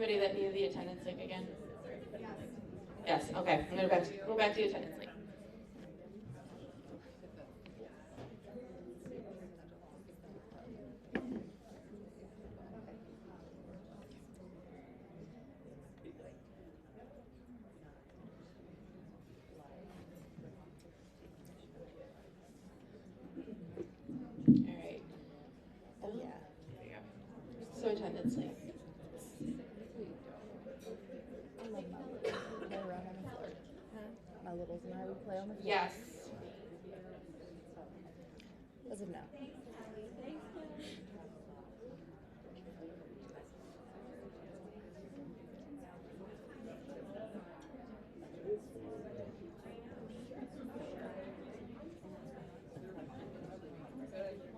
anybody that needed the attendance link again? Yes, okay, I'm gonna go back to the attendance link. Alright. Oh yeah. There you go. So attendance link. My littles and I would play on the floor. Yes. As of now.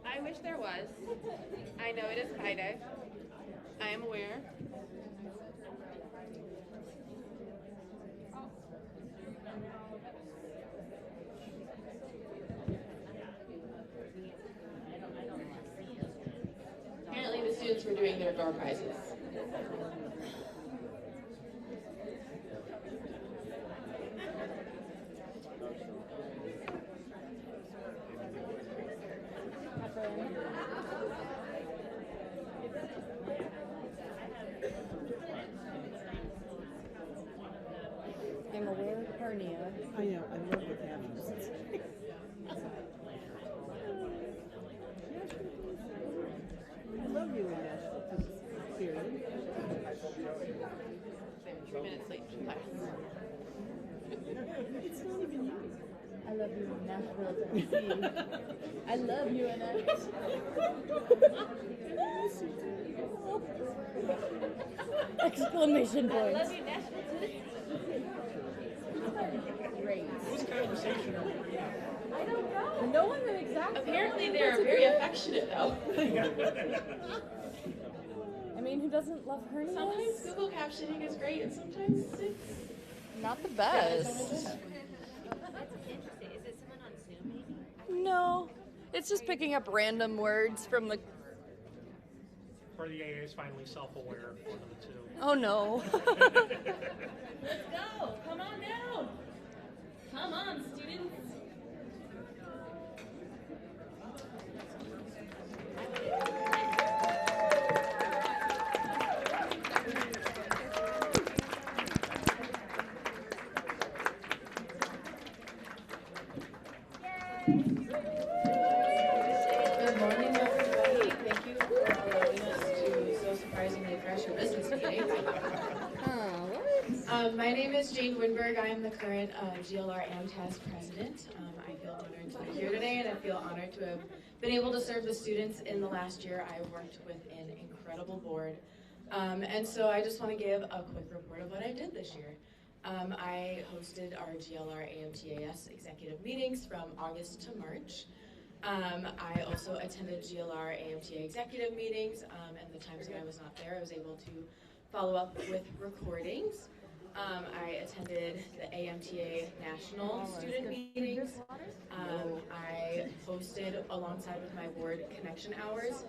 I wish there was. I know it is Pi Day. I am aware. Apparently the students were doing their door prizes. I'm aware of hernia. I know, I love the captions. I love you in Nashville. Period. They're 3 minutes late to class. It's not even you. I love you in Nashville, Tennessee. I love you in Nashville. Exclamation point. I love you, Nashville, Tennessee. Great. Whose conversation are we in? I don't know. No one knew exactly. Apparently they're very affectionate though. I mean, who doesn't love hernias? Sometimes Google captioning is great and sometimes it's Not the yeah, best. That's interesting. Is it someone on Zoom maybe? No. It's just picking up random words from the... Or the AA is finally self-aware, one of the two. Oh no. Let's go! Come on down! Come on, students! Good morning, everybody. Thank you for allowing us to so surprisingly crash your business meeting. My name is Jane Winberg. I am the current GLR AMTAS president. I feel honored to be here today, and I feel honored to have been able to serve the students in the last year. I worked with an incredible board, and so I just want to give a quick report of what I did this year. I hosted our GLR AMTAS executive meetings from August to March. I also attended GLR AMTA executive meetings, and the times that I was not there, I was able to follow up with recordings. I attended the AMTA national student meetings. I hosted, alongside with my board, Connection Hours.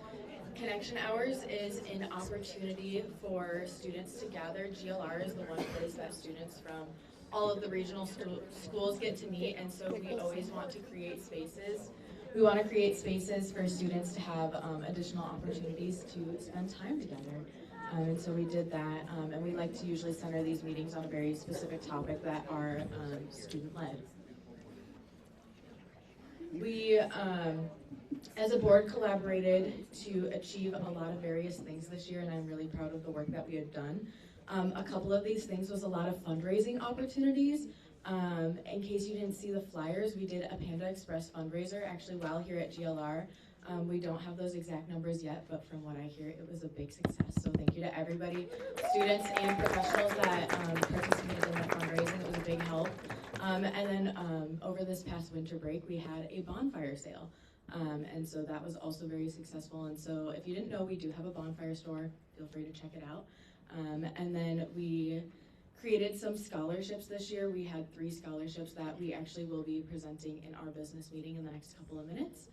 Connection Hours is an opportunity for students to gather. GLR is the one place that students from all of the regional schools get to meet, and so we always want to create spaces. We want to create spaces for students to have additional opportunities to spend time together. And so we did that, and we like to usually center these meetings on a very specific topic that are student-led. We, as a board, collaborated to achieve a lot of various things this year, and I'm really proud of the work that we had done. A couple of these things was a lot of fundraising opportunities. In case you didn't see the flyers, we did a Panda Express fundraiser actually while here at GLR. We don't have those exact numbers yet, but from what I hear, it was a big success. So thank you to everybody, students and professionals that participated in that fundraising. It was a big help. And then over this past winter break, we had a bonfire sale. And so that was also very successful. And so if you didn't know, we do have a bonfire store. Feel free to check it out. And then we created some scholarships this year. We had 3 scholarships that we actually will be presenting in our business meeting in the next couple of minutes.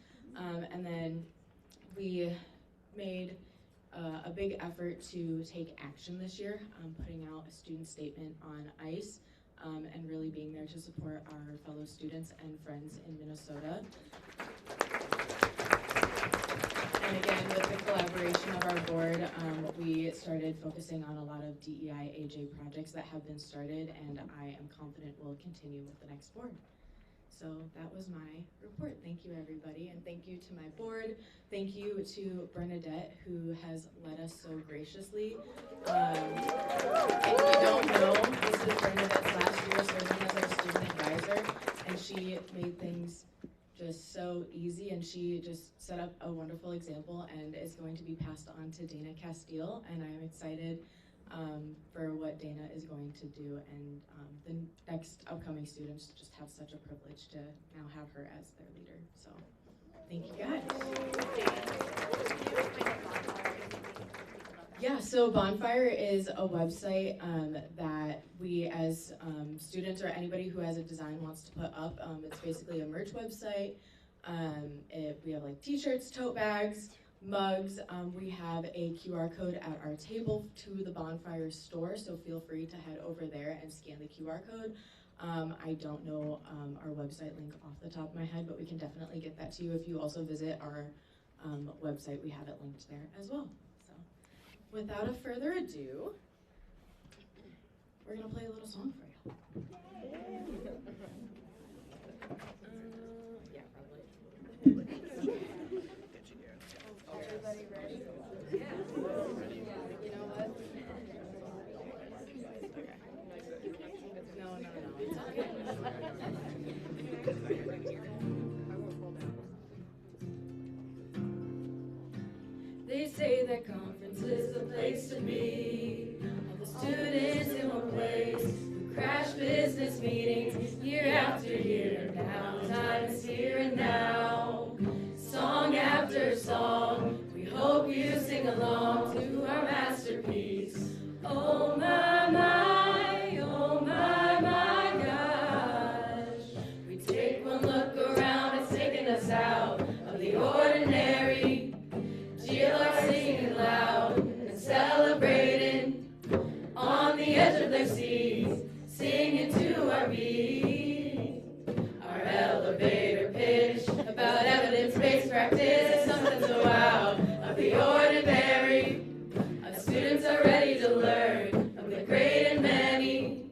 And then we made a big effort to take action this year, putting out a student statement on ICE, and really being there to support our fellow students and friends in Minnesota. And again, with the collaboration of our board, we started focusing on a lot of DEI AJ projects that have been started, and I am confident will continue with the next board. So that was my report. Thank you, everybody, and thank you to my board. Thank you to Bernadette, who has led us so graciously. If you don't know, this is Bernadette's last year serving as our student advisor, and she made things just so easy, and she just set up a wonderful example and is going to be passed on to Dana Castile, and I'm excited for what Dana is going to do, and the next upcoming students just have such a privilege to now have her as their leader. So thank you guys. Yeah, so Bonfire is a website that we as students or anybody who has a design wants to put up. It's basically a merch website. We have like t-shirts, tote bags, mugs. We have a QR code at our table to the Bonfire store, so feel free to head over there and scan the QR code. I don't know our website link off the top of my head, but we can definitely get that to you. If you also visit our website, we have it linked there as well. So without a further ado, we're gonna play a little song for you. Yeah, probably. Everybody ready? Yeah. You know what? Okay. No. It's okay. They say that conference is the place to be. All the students in one place who crash business meetings year after year. Now time is here and now. Song after song, we hope you sing along to our masterpiece. Oh my, oh my gosh. We take one look around, it's taking us out of the ordinary. GLR singing loud and celebrating on the edge of their seats, singing to our beat. Our elevator pitch about evidence-based practice is something so out of the ordinary. Our students are ready to learn from the great and many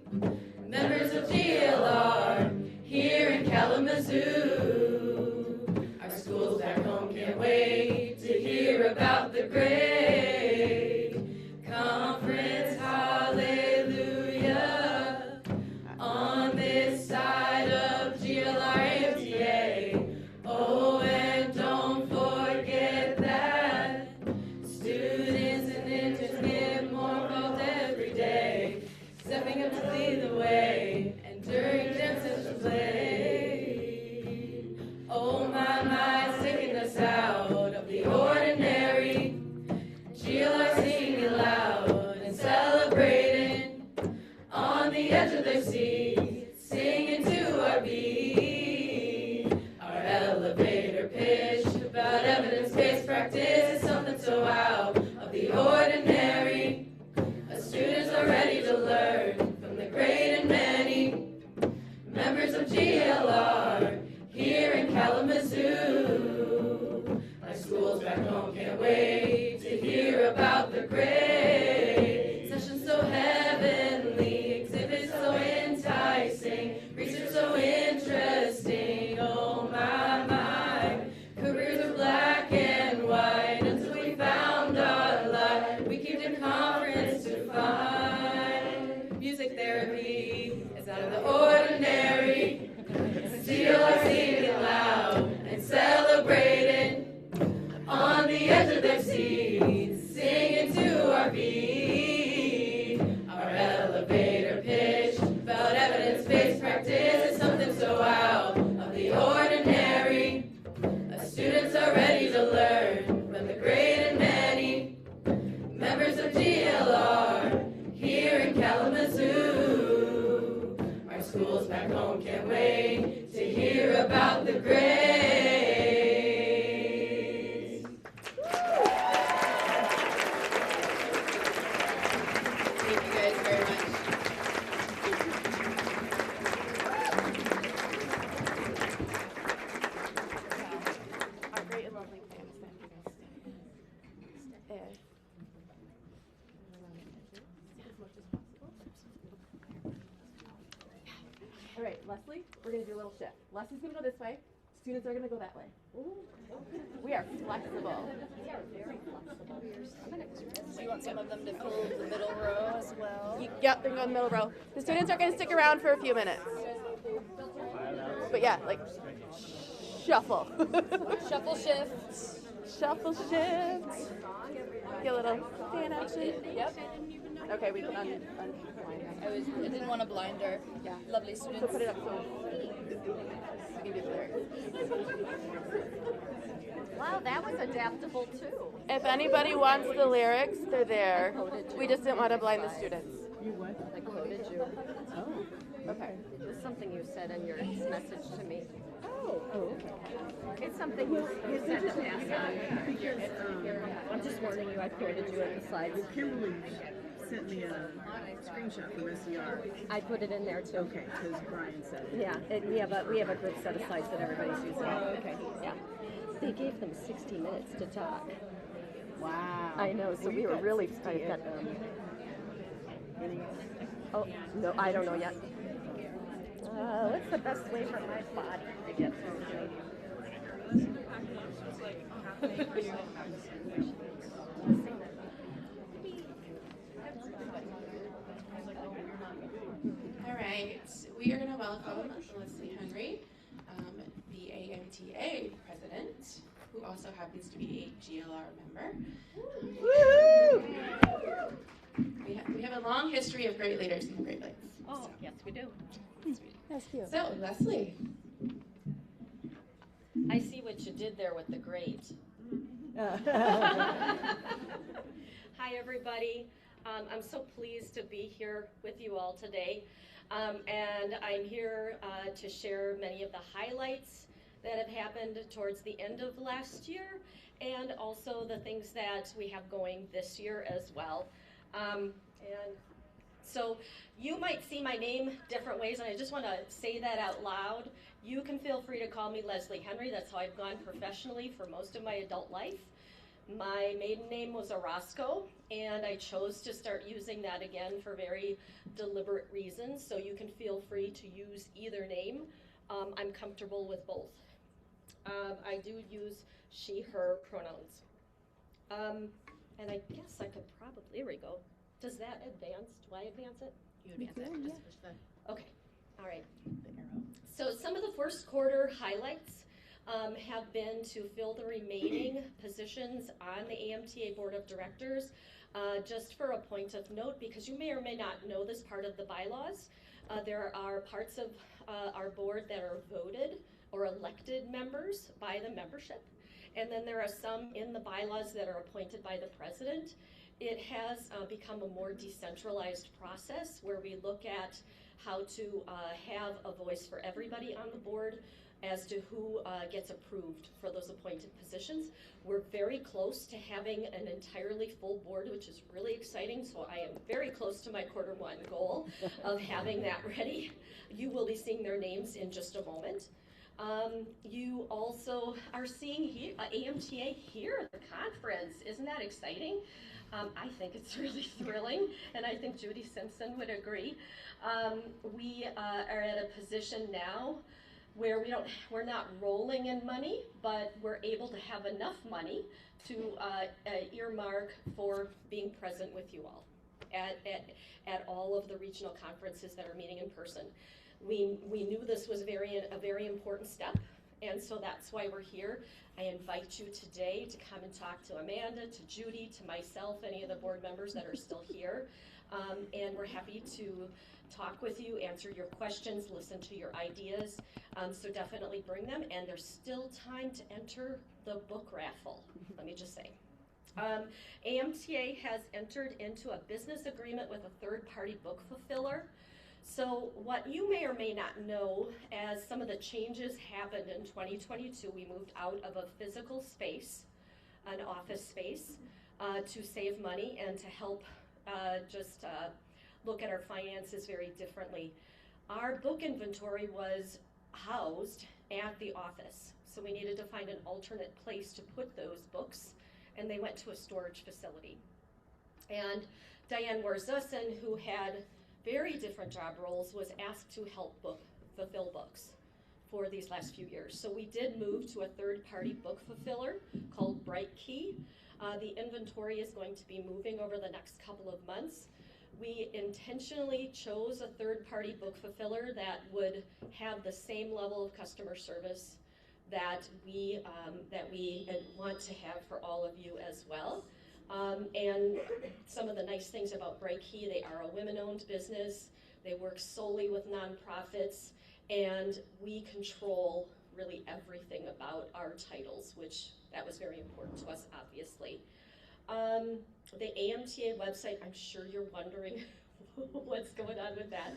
members of GLR here in Kalamazoo. Our schools back home can't wait to hear about the great conference. Hallelujah. On this side of GLR MTA. Oh, and don't forget that students and interns get more involved every day, stepping up to lead the way, and during jam sessions play. Oh my, taking us out of the ordinary. GLR singing loud and celebrating on the edge of their seats, singing to our beat. Our elevator pitch about evidence-based practice is something so out of the ordinary. Our students are ready to learn from the great and many members of GLR here in Kalamazoo. Our schools back home can't wait to hear about the great sessions so heavenly, exhibits so enticing, research so interesting. Oh my, careers are black and white until we found our light. We keep the conference to find music therapy is out of the ordinary. GLR singing loud and celebrating on the edge of their seats, singing to our beat. Our elevator pitch about evidence-based practice is something so out of the ordinary. Our students are ready to learn from the great and many members of GLR here in Kalamazoo. Our schools back home can't wait to hear about the great. All right, Leslie, we're going to do a little shift. Leslie's going to go this way. Students are going to go that way. We are flexible. We are very flexible. So you want some of them to fill the middle row as well? Yep, they're going in the middle row. The students are going to stick around for a few minutes. But yeah, like, shuffle. Shuffle shift. Shuffle shift. Get a little fan action. Yep. Okay, we can I didn't want a blinder. Yeah. Lovely So students. put it up so we can do the lyrics. Wow, that was adaptable too. If anybody wants the lyrics, they're there. We just didn't want to blind the students. You what? I quoted you. Oh. Okay. It was something you said in your message to me. Oh, okay. It's something you said to pass on. I'm just warning you, I quoted you in the slides. Kimberly sent me a screenshot from SER. I put it in there too. Okay, because Brian said it. Yeah, we have a good set of slides that everybody's using. Oh, okay. Yeah. They gave them 60 minutes to talk. Wow. I know, so we were really tight. Oh, no, I don't know yet. What's the best way for my body to get through? All right, we are going to welcome Leslie Henry, the AMTA president, who also happens to be a GLR member. We have a long history of great leaders in the Great Lakes. Oh, yes, we do. That's cute. So, Leslie. I see what you did there with the great. Hi, everybody. I'm so pleased to be here with you all today. And I'm here to share many of the highlights that have happened towards the end of last year, and also the things that we have going this year as well. And so you might see my name different ways, and I just want to say that out loud. You can feel free to call me Leslie Henry. That's how I've gone professionally for most of my adult life. My maiden name was Orozco, and I chose to start using that again for very deliberate reasons, so you can feel free to use either name. I'm comfortable with both. I do use she, her pronouns. And I guess I could probably, there we go. Does that advance? Do I advance it? You advance it. Just push the Okay, all right. arrow. So some of the first quarter highlights have been to fill the remaining positions on the AMTA Board of Directors. Just for a point of note, because you may or may not know this part of the bylaws, there are parts of our board that are voted or elected members by the membership. And then there are some in the bylaws that are appointed by the president. It has become a more decentralized process where we look at how to have a voice for everybody on the board as to who gets approved for those appointed positions. We're very close to having an entirely full board, which is really exciting, so I am very close to my quarter one goal of having that ready. You will be seeing their names in just a moment. You also are seeing here, AMTA here at the conference. Isn't that exciting? I think it's really thrilling, and I think Judy Simpson would agree. We are at a position now where we're not rolling in money, but we're able to have enough money to earmark for being present with you all at all of the regional conferences that are meeting in person. We knew this was a very important step, and so that's why we're here. I invite you today to come and talk to Amanda, to Judy, to myself, any of the board members that are still here, and we're happy to talk with you, answer your questions, listen to your ideas, so definitely bring them, and there's still time to enter the book raffle, let me just say. AMTA has entered into a business agreement with a third-party book fulfiller. So what you may or may not know, as some of the changes happened in 2022, we moved out of a physical space, an office space, to save money and to help look at our finances very differently. Our book inventory was housed at the office, so we needed to find an alternate place to put those books, and they went to a storage facility. And Diane Warzussen, who had very different job roles, was asked to help book fulfill books for these last few years. So we did move to a third-party book fulfiller called Bright Key. The inventory is going to be moving over the next couple of months. We intentionally chose a third-party book fulfiller that would have the same level of customer service that we want to have for all of you as well. And some of the nice things about Bright Key, they are a women-owned business. They work solely with nonprofits, and we control really everything about our titles, which that was very important to us, obviously. The AMTA website, I'm sure you're wondering what's going on with that.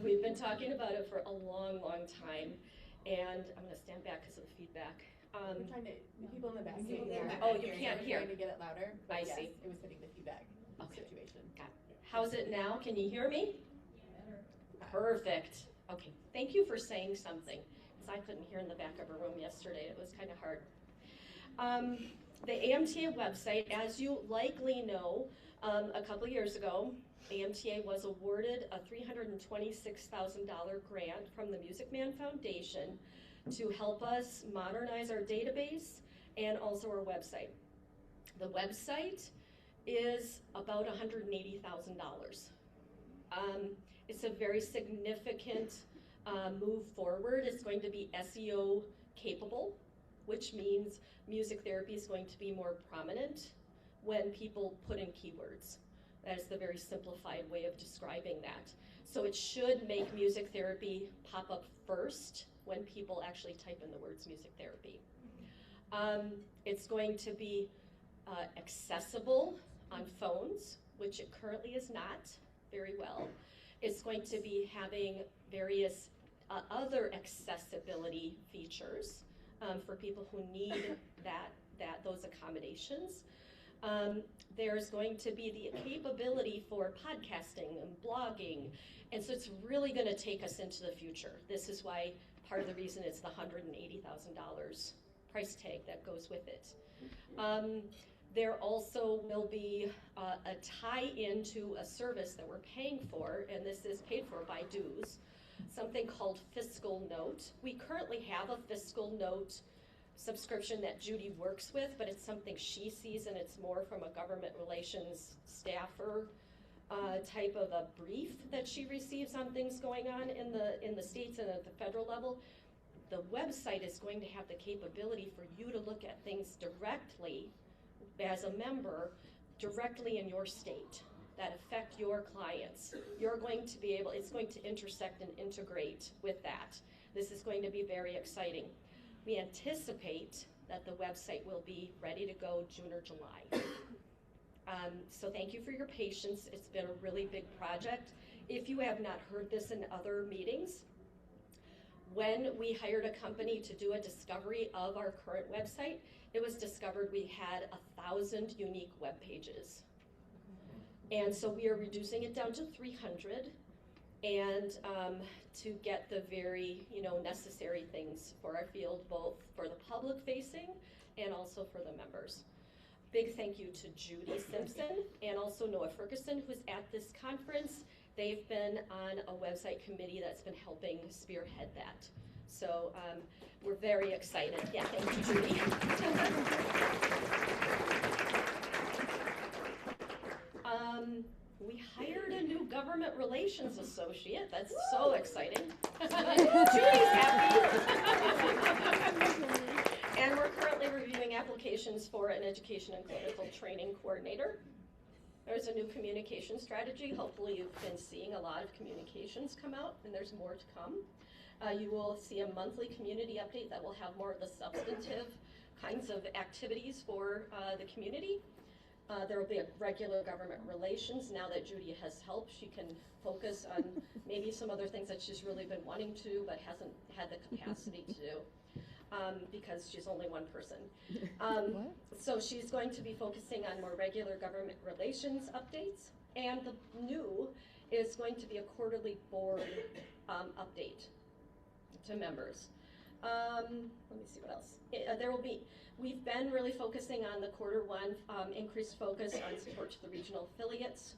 We've been talking about it for a long, long time, and I'm going to stand back because of the feedback. We're trying to, the people in the back. Oh, you can't hear. Trying to get it louder. But I yes, see. It was hitting the feedback situation. Got it. How's it now? Can you hear me? Perfect. Okay. Thank you for saying something, because I couldn't hear in the back of a room yesterday. It was kind of hard. The AMTA website, as you likely know, a couple years ago, AMTA was awarded a $326,000 grant from the Music Man Foundation to help us modernize our database and also our website. The website is about $180,000. It's a very significant move forward. It's going to be SEO capable, which means music therapy is going to be more prominent when people put in keywords. That is the very simplified way of describing that. So it should make music therapy pop up first when people actually type in the words music therapy. It's going to be accessible on phones, which it currently is not very well. It's going to be having various other accessibility features for people who need those accommodations. There's going to be the capability for podcasting and blogging, and so it's really going to take us into the future. This is why part of the reason it's the $180,000 price tag that goes with it. There also will be a tie-in to a service that we're paying for, and this is paid for by dues, something called Fiscal Note. We currently have a Fiscal Note subscription that Judy works with, but it's something she sees, and it's more from a government relations staffer type of a brief that she receives on things going on in the states and at the federal level. The website is going to have the capability for you to look at things directly as a member, directly in your state that affect your clients. You're going to be able, it's going to intersect and integrate with that. This is going to be very exciting. We anticipate that the website will be ready to go June or July. So thank you for your patience. It's been a really big project. If you have not heard this in other meetings, when we hired a company to do a discovery of our current website, it was discovered we had 1,000 unique web pages. And so we are reducing it down to 300 and to get the very necessary things for our field, both for the public facing and also for the members. Big thank you to Judy Simpson and also Noah Ferguson, who's at this conference. They've been on a website committee that's been helping spearhead that. So we're very excited. Yeah, thank you, Judy. We hired a new government relations associate. That's so exciting. Judy's happy. And we're currently reviewing applications for an education and clinical training coordinator. There's a new communication strategy. Hopefully you've been seeing a lot of communications come out, and there's more to come. You will see a monthly community update that will have more of the substantive kinds of activities for the community. There will be a regular government relations. Now that Judy has help, she can focus on maybe some other things that she's really been wanting to but hasn't had the capacity to do. Because she's only one person. So she's going to be focusing on more regular government relations updates, and the new is going to be a quarterly board update to members. Let me see what else. We've been really focusing on the quarter one, increased focus on support to the regional affiliates.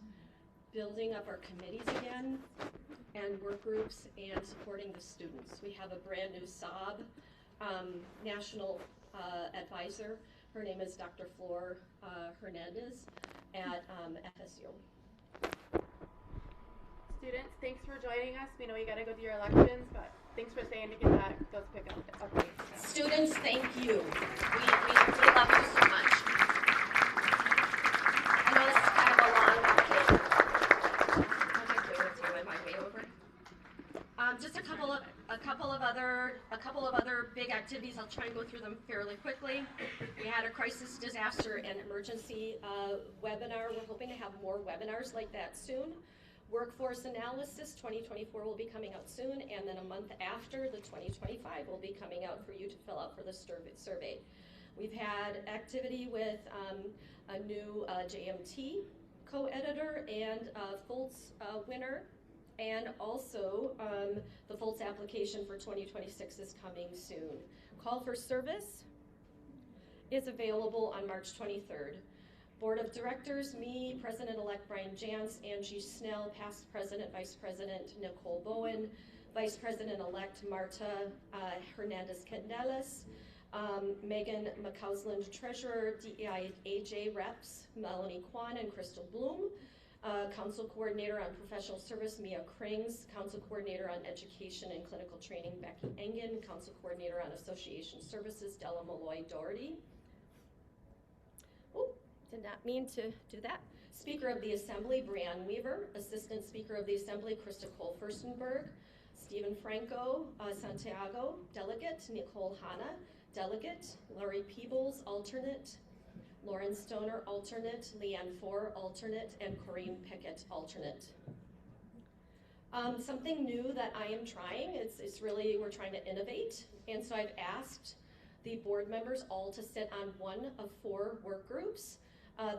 building up our committees again and work groups and supporting the students. We have a brand new SOB national advisor. Her name is Dr. Flor Hernandez at FSU. Students, thanks for joining us. We know you gotta go do your elections, but thanks for staying to get those pickup updates. Students, thank you. We love you so much. I know this is kind of a long update. Oh my goodness, am I way over? Just a couple of other big activities. I'll try and go through them fairly quickly. We had a crisis, disaster, and emergency webinar. We're hoping to have more webinars like that soon. Workforce analysis 2024 will be coming out soon, and then a month after, the 2025 will be coming out for you to fill out for the survey. We've had activity with a new JMT co-editor and Foltz winner, and also the Foltz application for 2026 is coming soon. Call for service is available on March 23rd. Board of Directors, me, President-elect Brian Jantz, Angie Snell, past President, Vice President Nicole Bowen, Vice President-elect Marta Hernandez-Candelas, Megan McCausland, Treasurer, DEI AJ Reps, Melanie Kwan and Crystal Bloom, Council Coordinator on Professional Service, Mia Krings, Council Coordinator on Education and Clinical Training, Becky Engen, Council Coordinator on Association Services, Della Malloy Doherty. Did not mean to do that. Speaker of the Assembly, Brianne Weaver. Assistant Speaker of the Assembly, Krista Cole-Furstenberg. Stephen Franco, Santiago. Delegate, Nicole Hanna. Delegate, Laurie Peebles, alternate. Lauren Stoner, alternate. Leanne Four, alternate. And Corinne Pickett, alternate. Something new that I am trying, it's really, we're trying to innovate. And so I've asked the board members all to sit on one of 4 work groups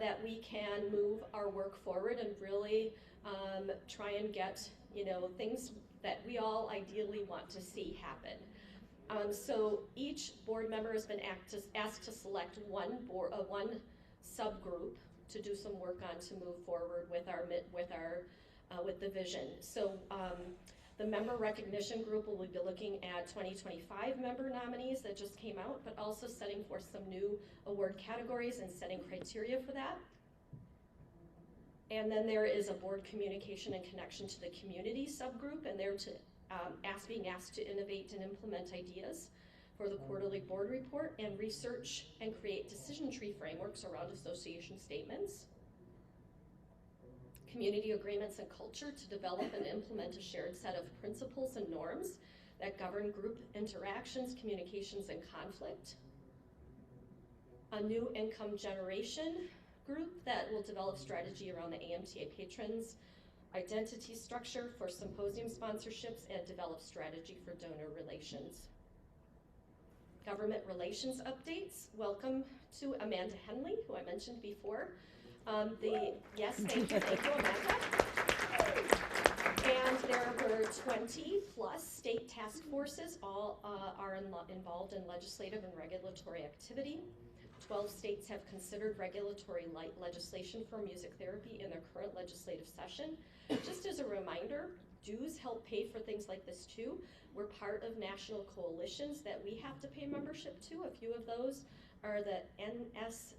that we can move our work forward and really try and get, things that we all ideally want to see happen. So each board member has been asked to select one subgroup to do some work on to move forward with the vision. So the member recognition group will be looking at 2025 member nominees that just came out, but also setting forth some new award categories and setting criteria for that. And then there is a board communication and connection to the community subgroup, and they're being asked to innovate and implement ideas for the quarterly board report and research and create decision tree frameworks around association statements. Community agreements and culture to develop and implement a shared set of principles and norms that govern group interactions, communications, and conflict. A new income generation group that will develop strategy around the AMTA patrons, identity structure for symposium sponsorships, and develop strategy for donor relations. Government relations updates. Welcome to Amanda Henley, who I mentioned before. Yes, thank you, Amanda. And there were 20 plus state task forces, all are involved in legislative and regulatory activity. 12 states have considered regulatory legislation for music therapy in their current legislative session. Just as a reminder, dues help pay for things like this too. We're part of national coalitions that we have to pay membership to. A few of those are the NSISP,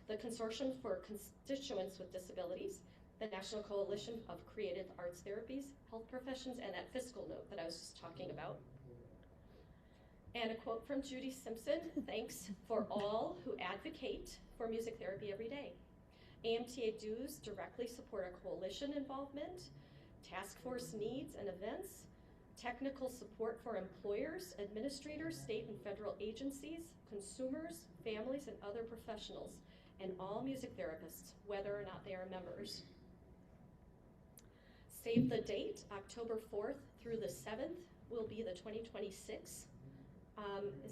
the Consortium for Constituents with Disabilities, the National Coalition of Creative Arts Therapies, Health Professions, and that fiscal note that I was just talking about. And a quote from Judy Simpson, thanks for all who advocate for music therapy every day. AMTA dues directly support a coalition involvement, task force needs and events, technical support for employers, administrators, state and federal agencies, consumers, families, and other professionals, and all music therapists, whether or not they are members. Save the date, October 4th through the 7th will be the 2026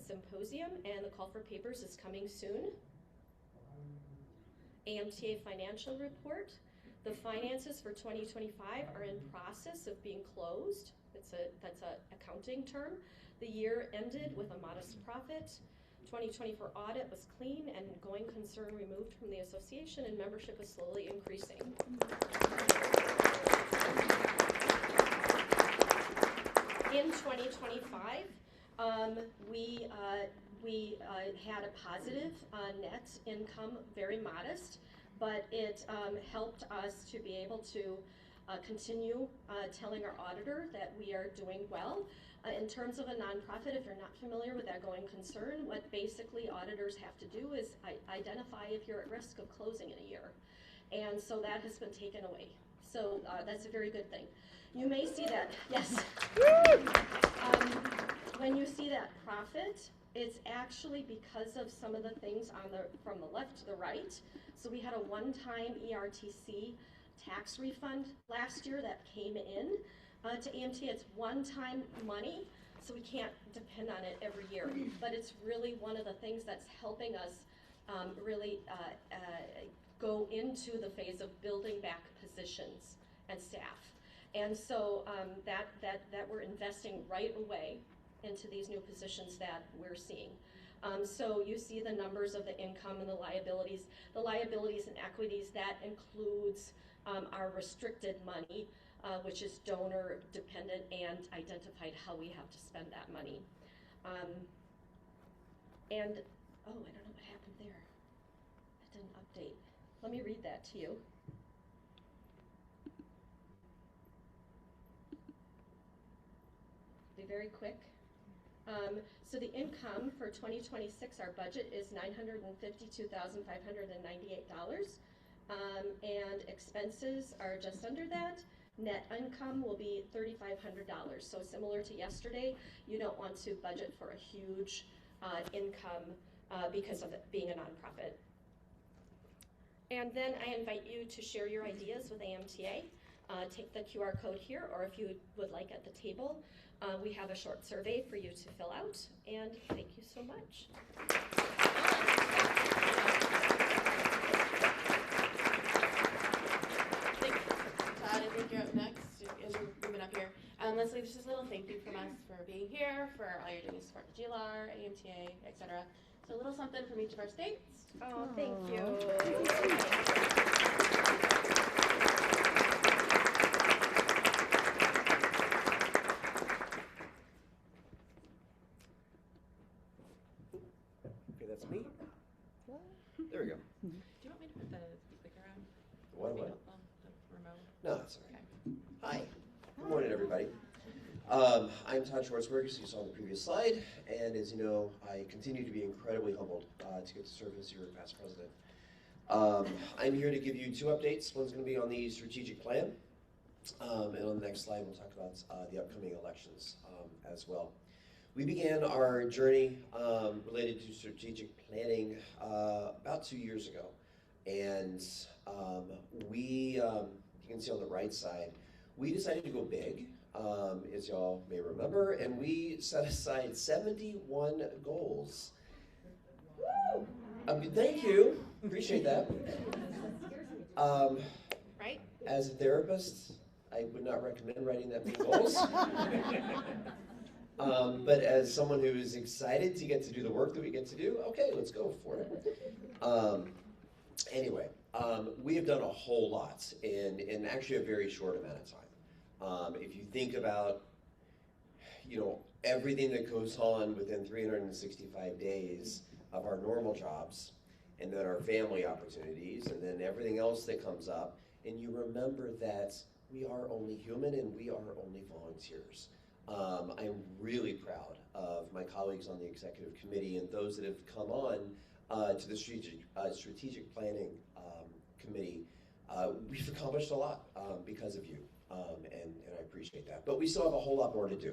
symposium, and the call for papers is coming soon. AMTA financial report. The finances for 2025 are in process of being closed. That's a accounting term. The year ended with a modest profit. 2024 audit was clean and going concern removed from the association, and membership is slowly increasing. In 2025, we had a positive net income, very modest, but it helped us to be able to continue telling our auditor that we are doing well. In terms of a nonprofit, if you're not familiar with that going concern, what basically auditors have to do is identify if you're at risk of closing in a year. And so that has been taken away. So that's a very good thing. You may see that, yes. When you see that profit, it's actually because of some of the things from the left to the right. So we had a one-time ERTC tax refund last year that came in to AMT. It's one-time money, so we can't depend on it every year. But it's really one of the things that's helping us really go into the phase of building back positions and staff. And so that we're investing right away into these new positions that we're seeing. So you see the numbers of the income and the liabilities. The liabilities and equities, that includes our restricted money, which is donor dependent and identified how we have to spend that money. And, oh, I don't know what happened there. That didn't update. Let me read that to you. Be very quick. So the income for 2026, our budget is $952,598, and expenses are just under that. Net income will be $3,500. So similar to yesterday, you don't want to budget for a huge income because of it being a nonprofit. And then I invite you to share your ideas with AMTA. Take the QR code here, or if you would like at the table, we have a short survey for you to fill out, and thank you so much. Thank you, Todd. I think you're up next as you're moving up here. Leslie, this is a little thank you from us for being here, for all you're doing to support the GLR, AMTA, etc. So a little something from each of our states. Oh, thank you. Okay, that's me. There we go. Do you want me to put the clicker on? What? The remote? No, that's all right. Hi. Good morning, everybody. I'm Todd Schwartzberg, as you saw on the previous slide, and as you know, I continue to be incredibly humbled to get to serve as your past president. I'm here to give you two updates. One's going to be on the strategic plan, and on the next slide we'll talk about the upcoming elections as well. We began our journey related to strategic planning about 2 years ago, and you can see on the right side, we decided to go big, as y'all may remember, and we set aside 71 goals. Thank you, appreciate that. Right? As a therapist, I would not recommend writing that many goals. But as someone who is excited to get to do the work that we get to do, okay, let's go for it. Anyway, we have done a whole lot in actually a very short amount of time. If you think about, everything that goes on within 365 days of our normal jobs, and then our family opportunities, and then everything else that comes up, and you remember that we are only human and we are only volunteers. I am really proud of my colleagues on the executive committee and those that have come on to the strategic planning committee. We've accomplished a lot because of you, and I appreciate that. But we still have a whole lot more to do.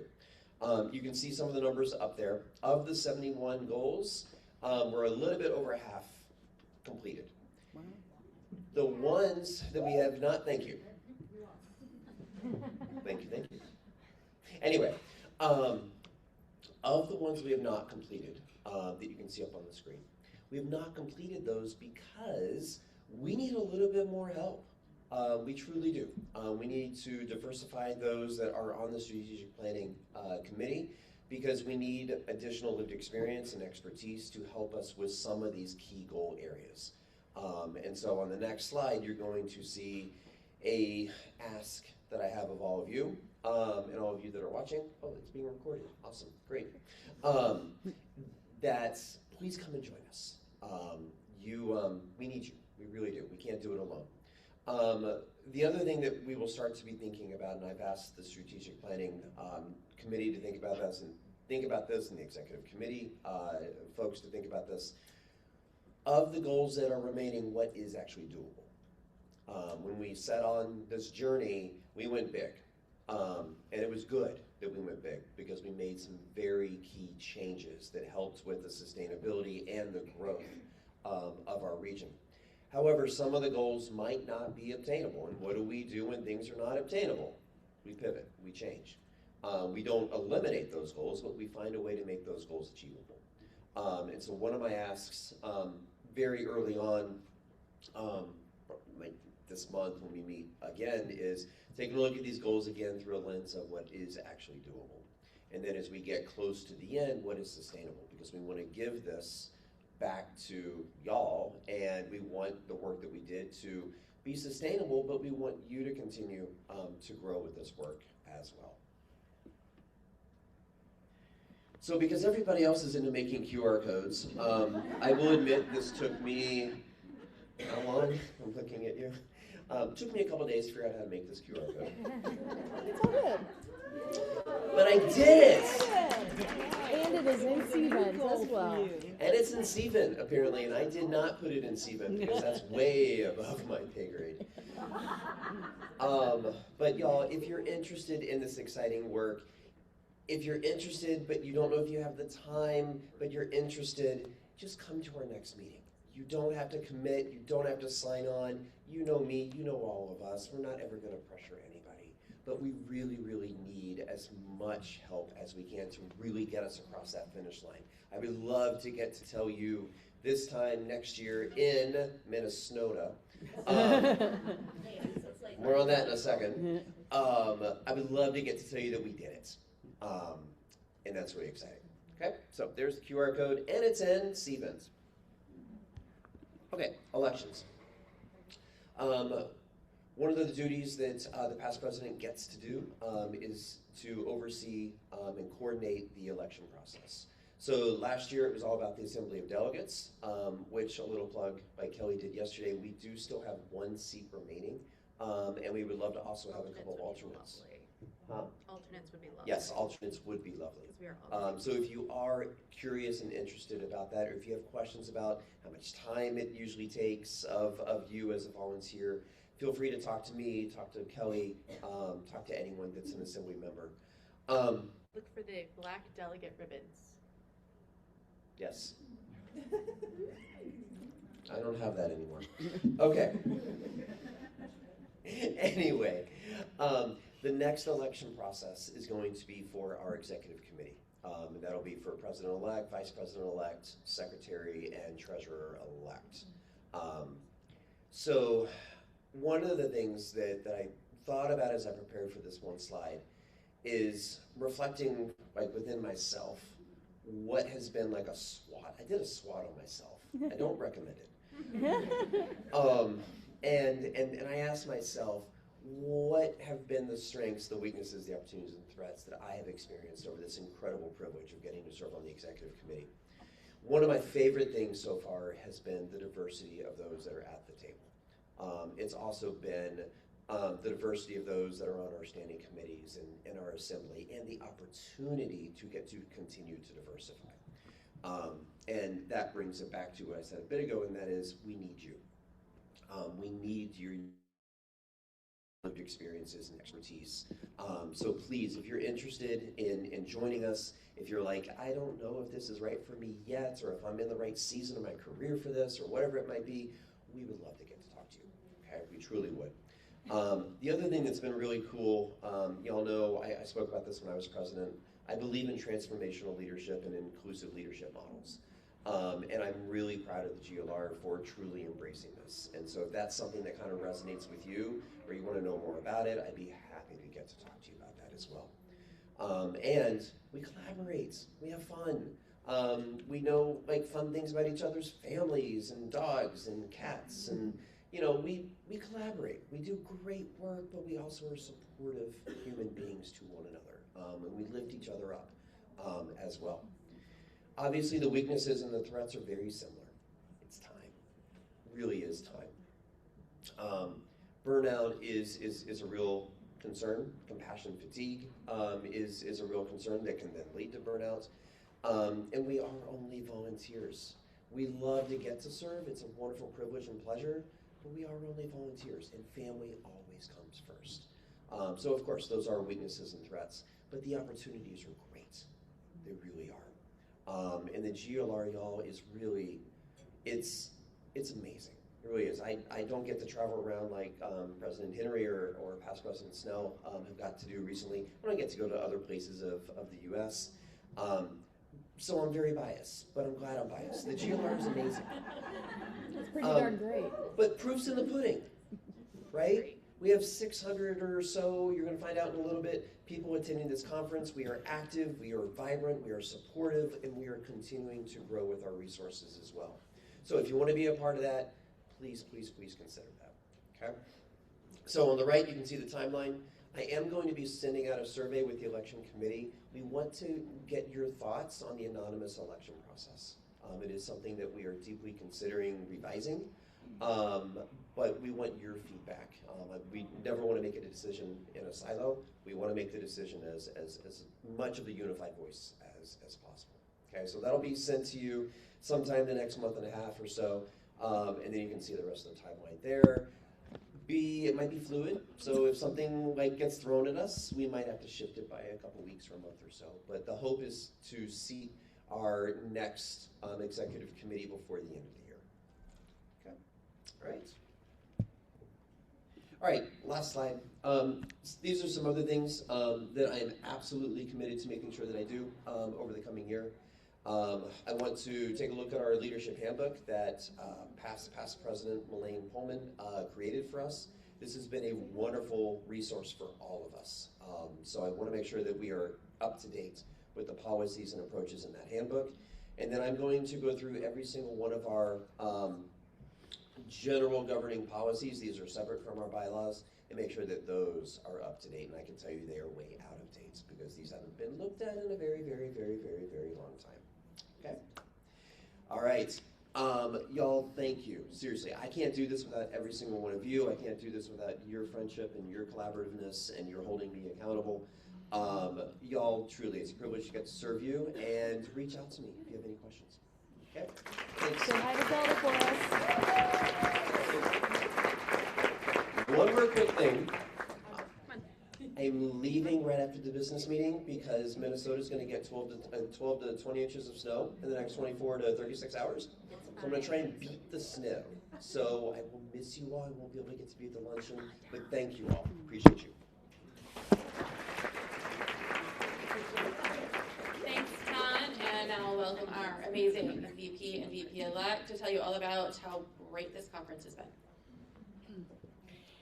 You can see some of the numbers up there. Of the 71 goals, we're a little bit over half completed. Wow. The ones that we have not, thank you. Thank you. Anyway, of the ones we have not completed, that you can see up on the screen, we have not completed those because we need a little bit more help. We truly do. We need to diversify those that are on the strategic planning committee because we need additional lived experience and expertise to help us with some of these key goal areas. And so on the next slide, you're going to see a ask that I have of all of you, and all of you that are watching. Oh, it's being recorded. Awesome, great. That please come and join us. We need you. We really do. We can't do it alone. The other thing that we will start to be thinking about, and I've asked the strategic planning committee to think about this, and the executive committee folks to think about this. Of the goals that are remaining, what is actually doable? When we set on this journey, we went big, and it was good that we went big because we made some very key changes that helped with the sustainability and the growth of our region. However, some of the goals might not be obtainable, and what do we do when things are not obtainable? We pivot, we change. We don't eliminate those goals, but we find a way to make those goals achievable. And so one of my asks very early on, this month when we meet again, is taking a look at these goals again through a lens of what is actually doable. And then as we get close to the end, what is sustainable? Because we want to give this back to y'all, and we want the work that we did to be sustainable, but we want you to continue to grow with this work as well. So because everybody else is into making QR codes, I will admit this took me, how long? I'm looking at you. Took me a couple days to figure out how to make this QR code. It's all good. But I did it! And it is in Stevens as well. And it's in Stephen, apparently, and I did not put it in Stephen because that's way above my pay grade. But y'all, if you're interested in this exciting work, if you're interested, but you don't know if you have the time, but you're interested, just come to our next meeting. You don't have to commit, you don't have to sign on. You know me, you know all of us. We're not ever gonna pressure anybody, but we really, really need as much help as we can to really get us across that finish line. I would love to get to tell you this time next year in Minnesota. More on that in a second. I would love to get to tell you that we did it. And that's really exciting. Okay, so there's the QR code, and it's in Stevens. Okay, elections. One of the duties that the past president gets to do is to oversee and coordinate the election process. So last year it was all about the Assembly of Delegates, which, a little plug by Kelly did yesterday, we do still have one seat remaining, and we would love to also have a couple of alternates. Huh? Alternates would be lovely. Yes, alternates would be lovely. We are all So if you are curious and interested about that, or if you have questions about how much time it usually takes of you as a volunteer, feel free to talk to me, talk to Kelly, talk to anyone that's an assembly member. Look for the black delegate ribbons. Yes. I don't have that anymore. Okay. Anyway, the next election process is going to be for our executive committee. And that'll be for president-elect, vice president-elect, secretary, and treasurer-elect. So one of the things that I thought about as I prepared for this one slide is reflecting, like, within myself, what has been like a SWOT. I did a SWOT on myself. I don't recommend it. And I asked myself, what have been the strengths, the weaknesses, the opportunities, and threats that I have experienced over this incredible privilege of getting to serve on the executive committee? One of my favorite things so far has been the diversity of those that are at the table. It's also been the diversity of those that are on our standing committees and our assembly, and the opportunity to get to continue to diversify. And that brings it back to what I said a bit ago, and that is, we need you. We need your lived experiences and expertise. So please, if you're interested in joining us, if you're like, I don't know if this is right for me yet, or if I'm in the right season of my career for this, or whatever it might be, we would love to get to talk to you. Okay, we truly would. The other thing that's been really cool, y'all know, I spoke about this when I was president. I believe in transformational leadership and inclusive leadership models. And I'm really proud of the GLR for truly embracing this. And so if that's something that kind of resonates with you, or you want to know more about it, I'd be happy to get to talk to you about that as well. And we collaborate, we have fun. We know like fun things about each other's families and dogs and cats, and you know, we collaborate. We do great work, but we also are supportive human beings to one another, and we lift each other up as well. Obviously, the weaknesses and the threats are very similar. It's time, really is time. Burnout is a real concern. Compassion fatigue is a real concern that can then lead to burnout. And we are only volunteers. We love to get to serve. It's a wonderful privilege and pleasure, but we are only volunteers, and family always comes first. So of course, those are weaknesses and threats, but the opportunities are great. They really are. And the GLR, y'all, is really, it's amazing. It really is. I don't get to travel around like President Henry or past President Snell have got to do recently. I don't get to go to other places of the US. So I'm very biased, but I'm glad I'm biased. The GLR is amazing. It's pretty darn great. But proof's in the pudding, right? We have 600 or so, you're gonna find out in a little bit, people attending this conference. We are active, we are vibrant, we are supportive, and we are continuing to grow with our resources as well. So if you wanna be a part of that, please, please, please consider that, okay? So on the right, you can see the timeline. I am going to be sending out a survey with the election committee. We want to get your thoughts on the anonymous election process. It is something that we are deeply considering revising, but we want your feedback. We never want to make a decision in a silo. We want to make the decision as much of a unified voice as possible. Okay, so that'll be sent to you sometime the next month and a half or so, and then you can see the rest of the timeline there. It might be fluid, so if something like gets thrown at us, we might have to shift it by a couple weeks or a month or so. But the hope is to seat our next executive committee before the end of the year. Okay, all right. All right, last slide. These are some other things that I am absolutely committed to making sure that I do over the coming year. I want to take a look at our leadership handbook that past President Elaine Pullman created for us. This has been a wonderful resource for all of us. So I want to make sure that we are up to date with the policies and approaches in that handbook. And then I'm going to go through every single one of our general governing policies. These are separate from our bylaws, and make sure that those are up to date. And I can tell you they are way out of date because these haven't been looked at in a very, very, very, very, very long time. Okay. All right. Y'all, thank you. Seriously, I can't do this without every single one of you. I can't do this without your friendship and your collaborativeness and your holding me accountable. Y'all, truly, it's a privilege to get to serve you, and reach out to me if you have any questions. Okay? Thanks. Say hi to Zelda for us. One more quick thing. I'm leaving right after the business meeting because Minnesota's going to get 12 to 20 inches of snow in the next 24 to 36 hours. So I'm going to try and beat the snow. So I will miss you all. I won't be able to get to be at the luncheon, but thank you all. Appreciate you. Thanks, Todd, and now we'll welcome our amazing VP and VP-elect to tell you all about how great this conference has been.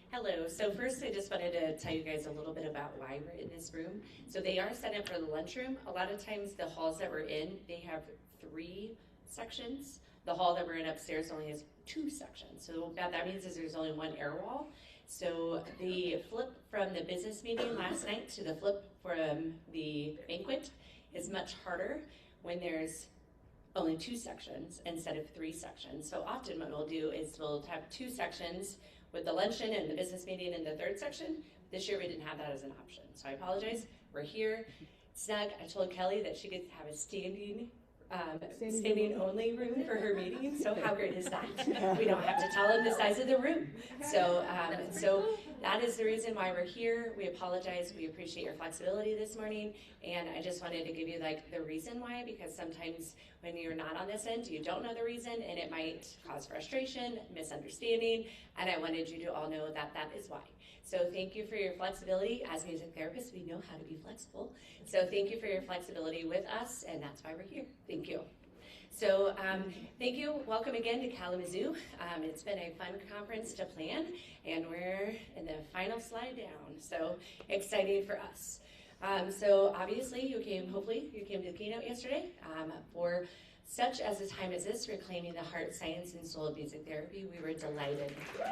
Hello. So first, I just wanted to tell you guys a little bit about why we're in this room. So they are set up for the lunchroom. A lot of times the halls that we're in, they have 3 sections. The hall that we're in upstairs only has 2 sections. So what that means is there's only 1 air wall. So the flip from the business meeting last night to the flip from the banquet is much harder when there's only 2 sections instead of 3 sections. So often what we'll do is we'll have 2 sections with the luncheon and the business meeting in the 3rd section. This year we didn't have that as an option. So I apologize. We're here. Snug. I told Kelly that she gets to have a standing only room for her meeting. So how great is that? We don't have to tell them the size of the room. So that is the reason why we're here. We apologize. We appreciate your flexibility this morning. And I just wanted to give you like the reason why, because sometimes when you're not on this end, you don't know the reason, and it might cause frustration, misunderstanding. And I wanted you to all know that that is why. So thank you for your flexibility. As music therapists, we know how to be flexible. So thank you for your flexibility with us, and that's why we're here. Thank you. So thank you. Welcome again to Kalamazoo. It's been a fun conference to plan, and we're in the final slide down. So exciting for us. So obviously hopefully you came to the keynote yesterday for such as a time as this, reclaiming the heart, science, and soul of music therapy. We were delighted to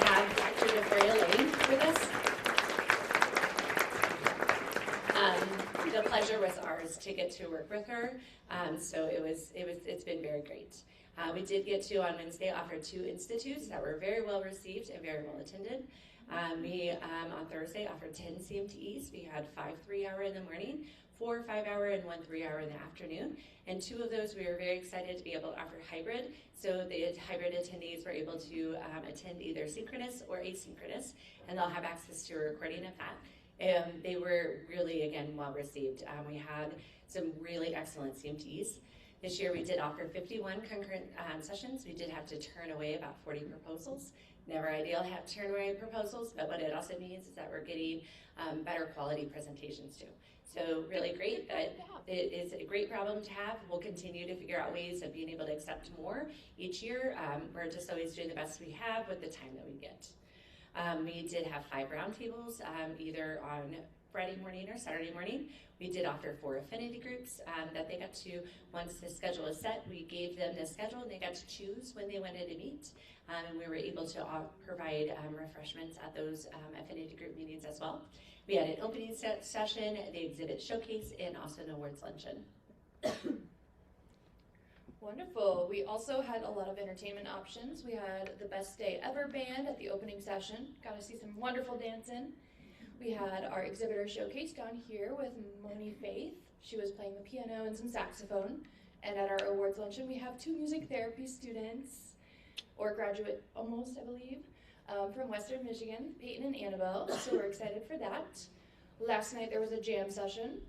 have Dr. DeFrea Lane with us. The pleasure was ours to get to work with her. So it's been very great. We did get to, on Wednesday, offer 2 institutes that were very well received and very well attended. We, on Thursday, offered 10 CMTEs. We had 5 3-hour in the morning, 4 5-hour, and 1 3-hour in the afternoon. And 2 of those we were very excited to be able to offer hybrid. So the hybrid attendees were able to attend either synchronous or asynchronous, and they'll have access to a recording of that. And they were really, again, well received. We had some really excellent CMTs. This year we did offer 51 concurrent sessions. We did have to turn away about 40 proposals. Never ideal to have to turn away proposals, but what it also means is that we're getting better quality presentations too. So really great, but it is a great problem to have. We'll continue to figure out ways of being able to accept more each year. We're just always doing the best we have with the time that we get. We did have 5 roundtables, either on Friday morning or Saturday morning. We did offer 4 affinity groups that they got to, once the schedule is set, we gave them the schedule and they got to choose when they wanted to meet. And we were able to provide refreshments at those affinity group meetings as well. We had an opening session, the exhibit showcase, and also an awards luncheon. Wonderful. We also had a lot of entertainment options. We had the Best Day Ever band at the opening session. Got to see some wonderful dancing. We had our exhibitor showcase down here with Moni Faith. She was playing the piano and some saxophone. And at our awards luncheon, we have 2 music therapy students, or graduate almost, I believe, from Western Michigan, Peyton and Annabelle. So we're excited for that. Last night there was a jam session.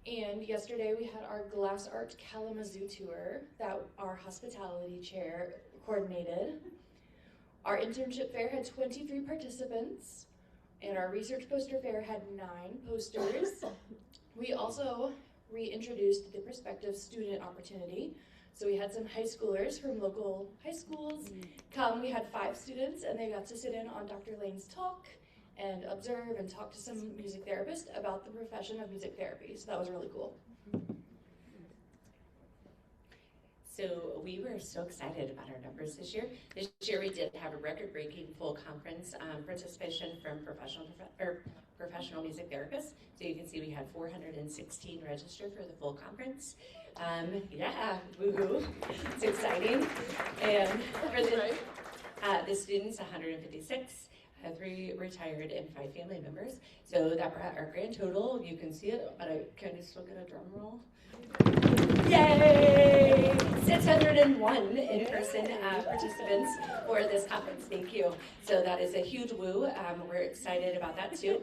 And yesterday we had our Glass Art Kalamazoo tour that our hospitality chair coordinated. Our internship fair had 23 participants, and our research poster fair had 9 posters. We also reintroduced the prospective student opportunity. So we had some high schoolers from local high schools come. We had 5 students, and they got to sit in on Dr. Lane's talk and observe and talk to some music therapists about the profession of music therapy. So that was really cool. So we were so excited about our numbers this year. This year we did have a record-breaking full conference participation from professional music therapists. So you can see we had 416 registered for the full conference. Yeah, woohoo! It's exciting. And for the students, 156. 3 retired and 5 family members. So that brought our grand total. You can see it, but I kind of still get a drum roll. Yay! 601 in-person participants for this conference. Thank you. So that is a huge woo. We're excited about that too.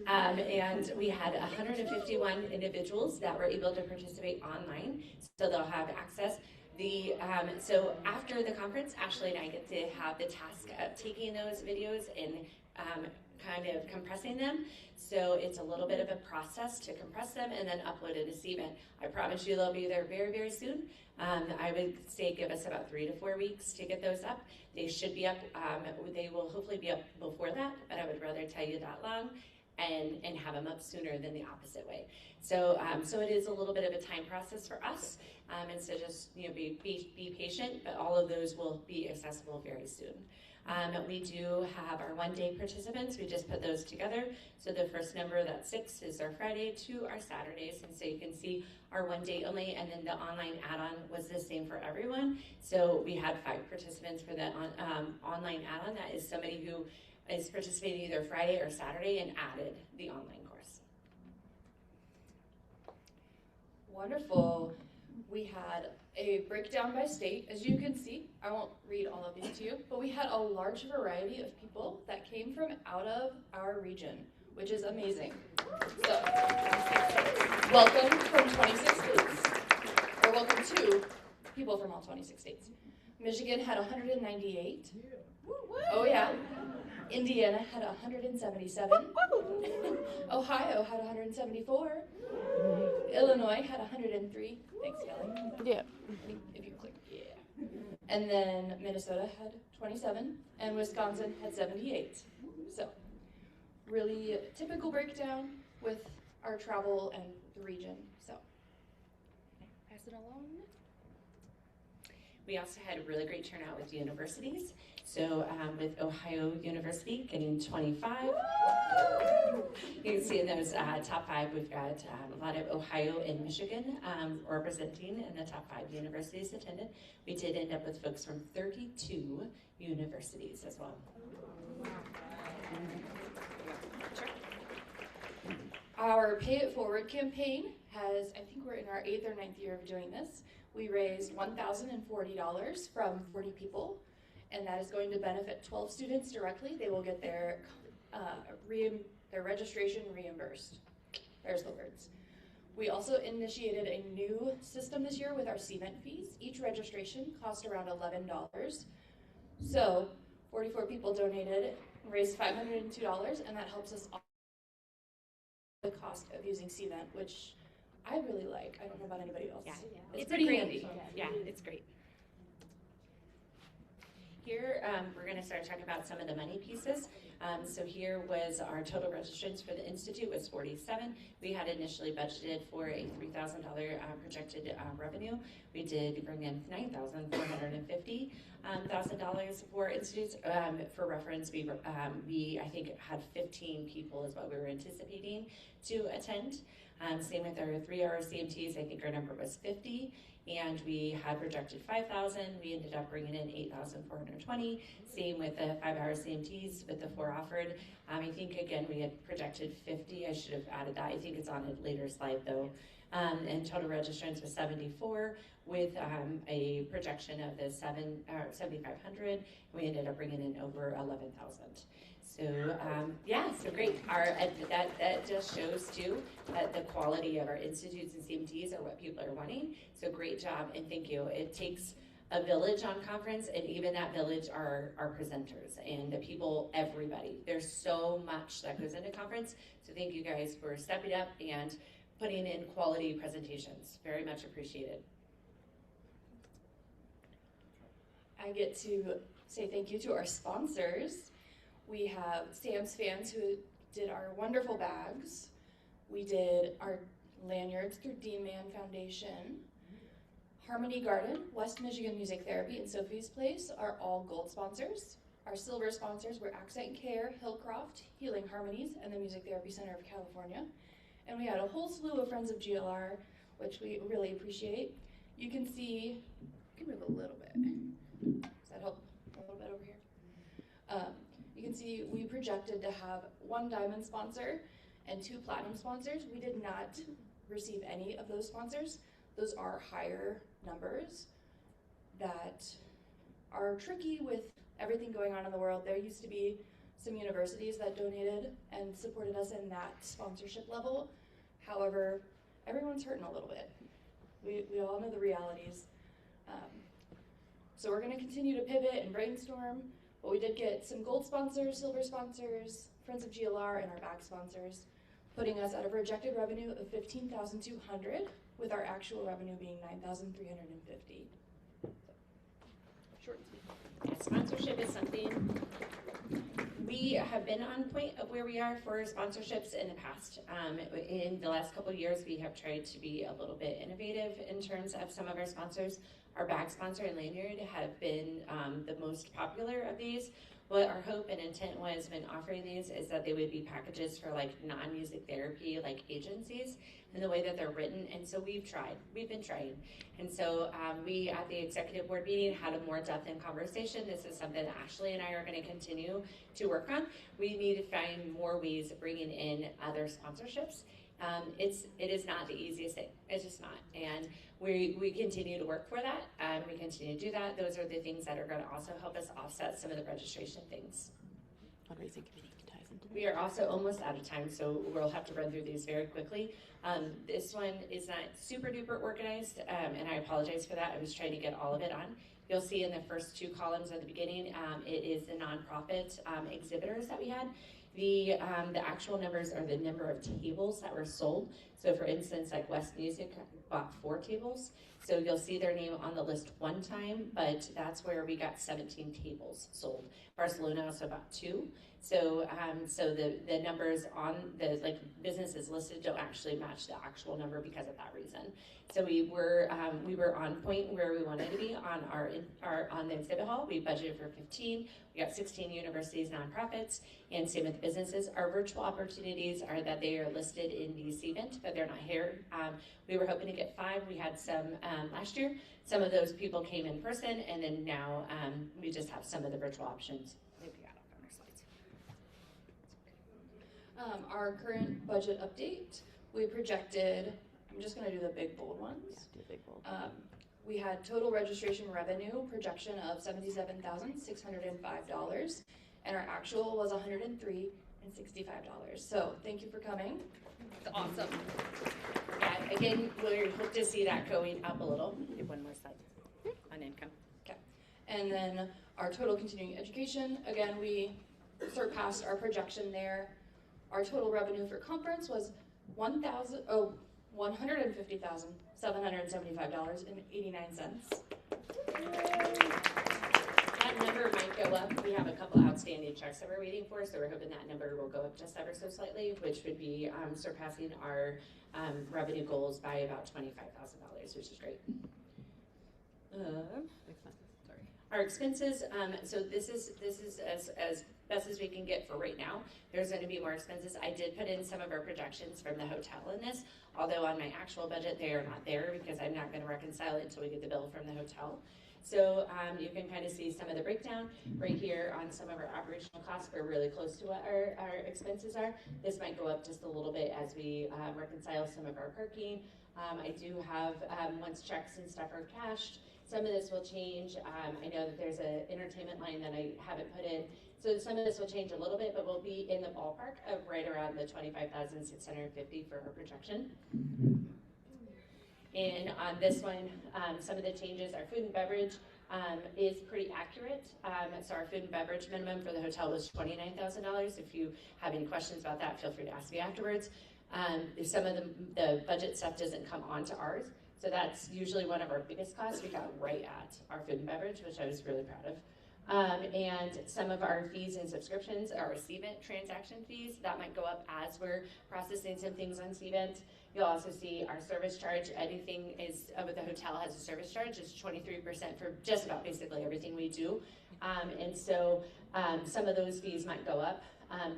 And we had 151 individuals that were able to participate online. So they'll have access. So after the conference, Ashley and I get to have the task of taking those videos and kind of compressing them. So it's a little bit of a process to compress them and then upload it as event. I promise you they'll be there very, very soon. I would say give us about 3 to 4 weeks to get those up. They should be up, they will hopefully be up before that, but I would rather tell you that long and have them up sooner than the opposite way. So so it is a little bit of a time process for us, and so just be patient, but all of those will be accessible very soon. We do have our one-day participants. We just put those together. So the first number, that's 6, is our Friday, 2 are Saturdays, and so you can see our one day only, and then the online add-on was the same for everyone. So we had 5 participants for the online add-on. That is somebody who is participating either Friday or Saturday and added the online course. Wonderful. We had a breakdown by state. As you can see, I won't read all of these to you, but we had a large variety of people that came from out of our region, which is amazing. So, welcome from 26 states, or welcome to people from all 26 states. Michigan had 198. Oh yeah. Indiana had 177. Ohio had 174. Illinois had 103. Thanks, Kelly. Yeah. If you click, yeah. And then Minnesota had 27, and Wisconsin had 78. So, really typical breakdown. with our travel and the region. So, pass it along. We also had a really great turnout with universities. So with Ohio University getting 25. You can see in those top 5, we've got a lot of Ohio and Michigan representing in the top 5 universities attended. We did end up with folks from 32 universities as well. Our Pay It Forward campaign has, I think we're in our 8th or 9th year of doing this. We raised $1,040 from 40 people, and that is going to benefit 12 students directly. They will get their registration reimbursed. There's the words. We also initiated a new system this year with our CVent fees. Each registration cost around $11. So 44 people donated, raised $502, and that helps us offset the cost of using CVent, which I really like. I don't know about anybody else. Yeah, It's it's pretty great. handy. Yeah, it's great. Here, we're going to start talking about some of the money pieces. So here was our total registrants for the Institute was 47. We had initially budgeted for a $3,000 projected revenue. We did bring in $9,450 for institutes. For reference, we I think had 15 people is what we were anticipating to attend. Same with our 3-hour CMTs, I think our number was 50, and we had projected 5,000. We ended up bringing in 8,420. Same with the 5-hour CMTs with the 4 offered. I think again we had projected 50. I should have added that. I think it's on a later slide though. And total registrants was 74 with a projection of the 7,500. We ended up bringing in over 11,000. So yeah, so great. That just shows too that the quality of our institutes and CMTs are what people are wanting. So great job and thank you. It takes a village on conference, and even that village are presenters and the people, everybody. There's so much that goes into conference. So thank you guys for stepping up and putting in quality presentations. Very much appreciated. I get to say thank you to our sponsors. We have Sam's Fans, who did our wonderful bags. We did our lanyards through Dean Man Foundation. Harmony Garden, West Michigan Music Therapy, and Sophie's Place are all gold sponsors. Our silver sponsors were Accent Care, Hillcroft, Healing Harmonies, and the Music Therapy Center of California. And we had a whole slew of friends of GLR, which we really appreciate. You can see, you can move a little bit. Does that help a little bit over here? You can see we projected to have 1 diamond sponsor and 2 platinum sponsors. We did not receive any of those sponsors. Those are higher numbers that are tricky with everything going on in the world. There used to be some universities that donated and supported us in that sponsorship level. However, everyone's hurting a little bit. We all know the realities. So we're going to continue to pivot and brainstorm, but we did get some gold sponsors, silver sponsors, Friends of GLR, and our back sponsors, putting us at a projected revenue of $15,200, with our actual revenue being $9,350. Short and sweet. Yeah, sponsorship is something we have been on point of where we are for sponsorships in the past. In the last couple of years, we have tried to be a little bit innovative in terms of some of our sponsors. Our bag sponsor and lanyard have been the most popular of these. What our hope and intent was when offering these is that they would be packages for like non-music therapy, like agencies, and the way that they're written. And so we've been trying. And so we at the executive board meeting had a more depth in conversation. This is something that Ashley and I are going to continue to work on. We need to find more ways of bringing in other sponsorships. It is not the easiest thing. It's just not. And we continue to work for that. We continue to do that. Those are the things that are going to also help us offset some of the registration things. Fundraising committee ties into that. We are also almost out of time, so we'll have to run through these very quickly. This one is not super duper organized, and I apologize for that. I was trying to get all of it on. You'll see in the first 2 columns at the beginning, it is the nonprofit exhibitors that we had. The actual numbers are the number of tables that were sold. So for instance, like West bought 4 tables. So you'll see their name on the list one time, but that's where we got 17 tables sold. Barcelona also bought 2. So the numbers on the businesses listed don't actually match the actual number because of that reason. So we were on point where we wanted to be on the exhibit hall. We budgeted for 15. We got 16 universities, nonprofits, and same with businesses. Our virtual opportunities are that they are listed in the event, but they're not here. We were hoping to get 5. We had some last year. Some of those people came in person, and then now we just have some of the virtual options. Maybe we got up on our slides. Our current budget update, we projected, I'm just gonna do the big bold ones. Yeah, do big bold. We had total registration revenue projection of $77,605, and our actual was $103,065. So thank you for coming. It's awesome. Yeah, again, we hope to see that going up a little. Give one more slide on income. Okay. And then our total continuing education, again, we surpassed our projection there. Our total revenue for conference was $150,775.89. That number might go up. We have a couple outstanding checks that we're waiting for, so we're hoping that number will go up just ever so slightly, which would be surpassing our revenue goals by about $25,000, which is great. Our expenses, so this is as best as we can get for right now. There's going to be more expenses. I did put in some of our projections from the hotel in this, although on my actual budget they are not there because I'm not going to reconcile it until we get the bill from the hotel. So you can kind of see some of the breakdown right here on some of our operational costs. We're really close to what our expenses are. This might go up just a little bit as we reconcile some of our parking. I do have, once checks and stuff are cashed, some of this will change. I know that there's an entertainment line that I haven't put in. So some of this will change a little bit, but we'll be in the ballpark of right around the $25,650 for our projection. And on this one, some of the changes, our food and beverage is pretty accurate. So our food and beverage minimum for the hotel was $29,000. If you have any questions about that, feel free to ask me afterwards. If some of the budget stuff doesn't come onto ours, so that's usually one of our biggest costs. We got right at our food and beverage, which I was really proud of. And some of our fees and subscriptions, our Cvent transaction fees, that might go up as we're processing some things on Cvent. You'll also see our service charge. Anything is with the hotel has a service charge. It's 23% for just about basically everything we do. And so some of those fees might go up.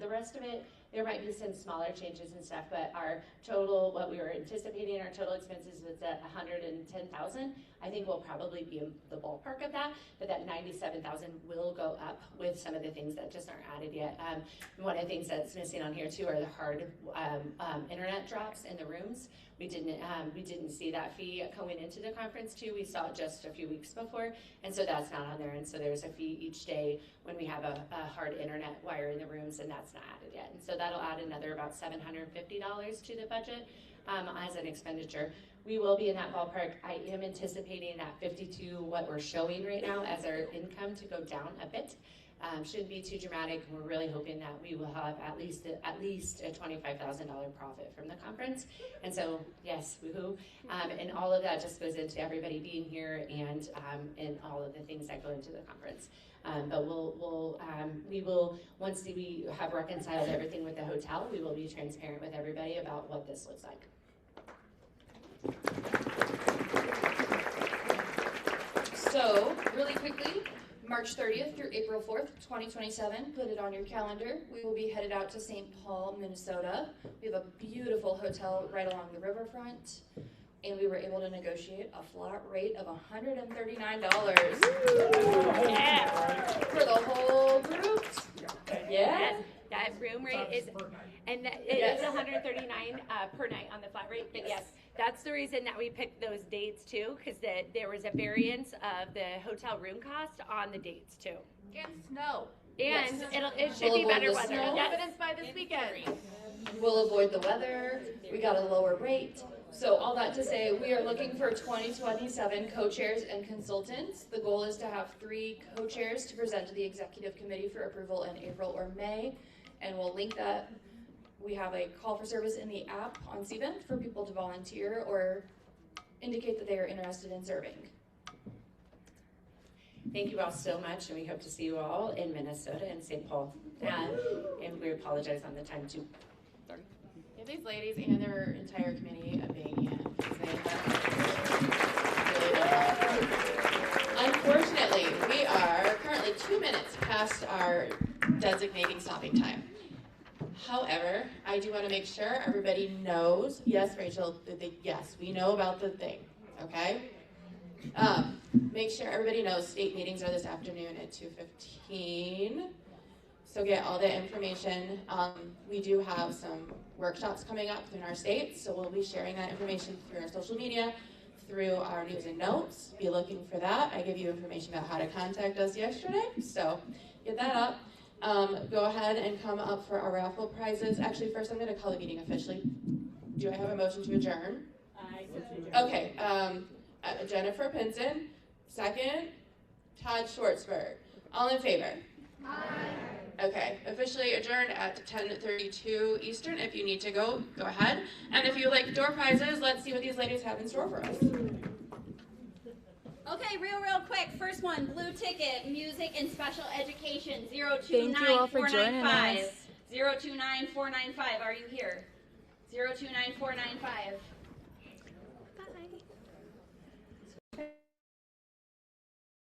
The rest of it, there might be some smaller changes and stuff, but our total, what we were anticipating, our total expenses was at $110,000. I think we'll probably be in the ballpark of that, but that $97,000 will go up with some of the things that just aren't added yet. One of the things that's missing on here too are the hard internet drops in the rooms. We didn't see that fee going into the conference too. We saw it just a few weeks before, and so that's not on there. And so there's a fee each day when we have a hard internet wire in the rooms, and that's not added yet. And so that'll add another about $750 to the budget as an expenditure. We will be in that ballpark. I am anticipating that 52, what we're showing right now as our income, to go down a bit. Shouldn't be too dramatic. We're really hoping that we will have at least a $25,000 profit from the conference. And so, yes, woohoo. And all of that just goes into everybody being here and all of the things that go into the conference. But we will, once we have reconciled everything with the hotel, we will be transparent with everybody about what this looks like. So, really quickly, March 30th through April 4th, 2027, put it on your calendar. We will be headed out to St. Paul, Minnesota. We have a beautiful hotel right along the riverfront, and we were able to negotiate a flat rate of $139 for the whole group. Yeah. That room rate is, and it is $139 per night on the flat rate. But yes, that's the reason that we picked those dates too, because there was a variance of the hotel room cost on the dates too. And snow. And Yes. it should We'll be avoid better the weather. snow. Yes. Evidence by this weekend. We'll avoid the weather. We got a lower rate. So all that to say, we are looking for 2027 co-chairs and consultants. The goal is to have 3 co-chairs to present to the executive committee for approval in April or May. And we'll link that. We have a call for service in the app on Cvent for people to volunteer or indicate that they are interested in serving. Thank you all so much, and we hope to see you all in Minnesota and St. Paul. And we apologize on the time too. Sorry. Give these ladies and their entire committee a big hand, because they have really done well. Unfortunately, we are currently 2 minutes past our designating stopping time. However, I do want to make sure everybody knows, yes, Rachel, yes, we know about the thing, okay? Make sure everybody knows state meetings are this afternoon at 2:15. So get all the information. We do have some workshops coming up in our states, so we'll be sharing that information through our social media, through our news and notes. Be looking for that. I gave you information about how to contact us yesterday, so get that up. Go ahead and come up for our raffle prizes. Actually, first I'm going to call the meeting officially. Do I have a motion to adjourn? Okay. Jennifer Pinson. Second. Todd Schwartzberg. All in favor? Aye. Okay. Officially adjourned at 10:32 Eastern. If you need to go, go ahead. And if you like door prizes, let's see what these ladies have in store for us. Okay, real quick. First one, blue ticket, music and special education, Thank you all for joining 029495. 029495, are you here? 029495.